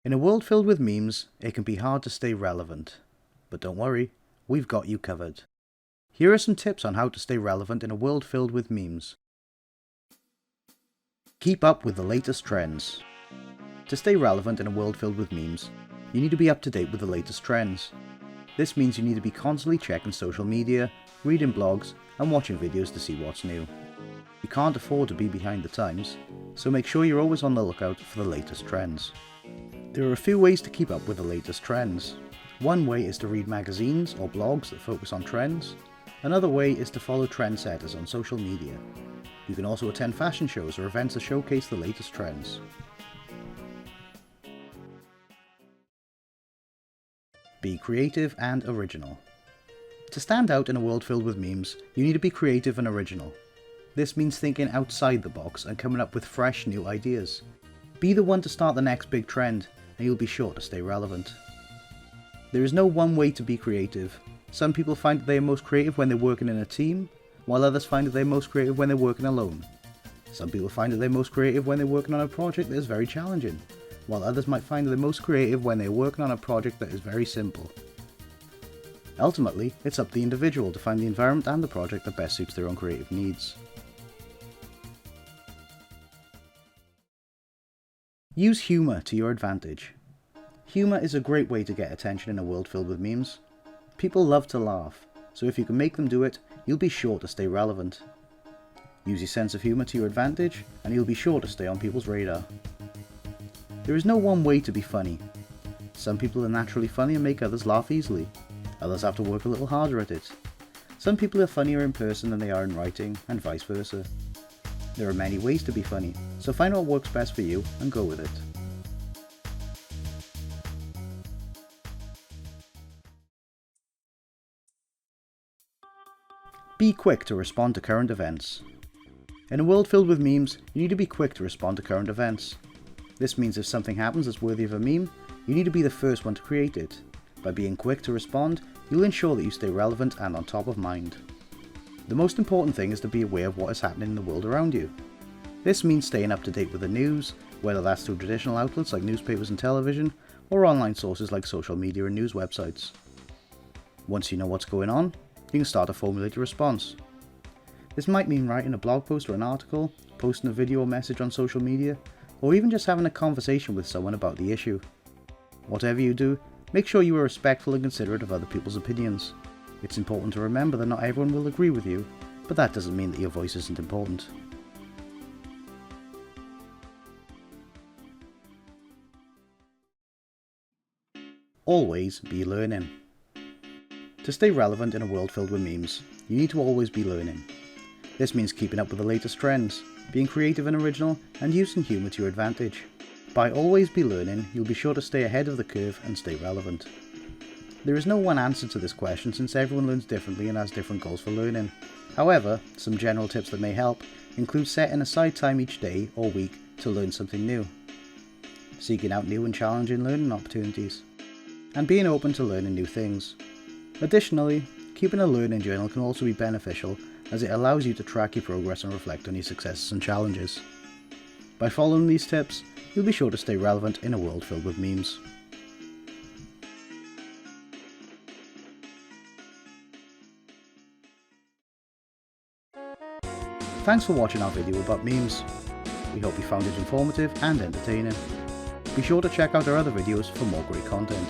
In a world filled with memes, it can be hard to stay relevant. But don't worry, we've got you covered. Here are some tips on how to stay relevant in a world filled with memes. Keep up with the latest trends. To stay relevant in a world filled with memes, you need to be up to date with the latest trends. This means you need to be constantly checking social media, reading blogs, and watching videos to see what's new. You can't afford to be behind the times, so make sure you're always on the lookout for the latest trends. There are a few ways to keep up with the latest trends. One way is to read magazines or blogs that focus on trends. Another way is to follow trendsetters on social media. You can also attend fashion shows or events that showcase the latest trends. Be creative and original. To stand out in a world filled with memes, you need to be creative and original. This means thinking outside the box and coming up with fresh new ideas. Be the one to start the next big trend, and you'll be sure to stay relevant. There is no one way to be creative. Some people find that they are most creative when they're working in a team, while others find that they're most creative when they're working alone. Some people find that they're most creative when they're working on a project that is very challenging, while others might find that they're most creative when they're working on a project that is very simple. Ultimately, it's up to the individual to find the environment and the project that best suits their own creative needs. Use humour to your advantage. Humour is a great way to get attention in a world filled with memes. People love to laugh, so if you can make them do it, you'll be sure to stay relevant. Use your sense of humour to your advantage, and you'll be sure to stay on people's radar. There is no one way to be funny. Some people are naturally funny and make others laugh easily. Others have to work a little harder at it. Some people are funnier in person than they are in writing, and vice versa. There are many ways to be funny, so find what works best for you and go with it. Be quick to respond to current events. In a world filled with memes, you need to be quick to respond to current events. This means if something happens that's worthy of a meme, you need to be the first one to create it. By being quick to respond, you'll ensure that you stay relevant and on top of mind. The most important thing is to be aware of what is happening in the world around you. This means staying up to date with the news, whether that's through traditional outlets like newspapers and television, or online sources like social media and news websites. Once you know what's going on, you can start to formulate a response. This might mean writing a blog post or an article, posting a video or message on social media, or even just having a conversation with someone about the issue. Whatever you do, make sure you are respectful and considerate of other people's opinions. It's important to remember that not everyone will agree with you, but that doesn't mean that your voice isn't important. Always be learning. To stay relevant in a world filled with memes, you need to always be learning. This means keeping up with the latest trends, being creative and original, and using humour to your advantage. By always be learning, you'll be sure to stay ahead of the curve and stay relevant. There is no one answer to this question since everyone learns differently and has different goals for learning. However, some general tips that may help include setting aside time each day or week to learn something new, seeking out new and challenging learning opportunities, and being open to learning new things. Additionally, keeping a learning journal can also be beneficial as it allows you to track your progress and reflect on your successes and challenges. By following these tips, you'll be sure to stay relevant in a world filled with memes. Thanks for watching our video about memes. We hope you found it informative and entertaining. Be sure to check out our other videos for more great content.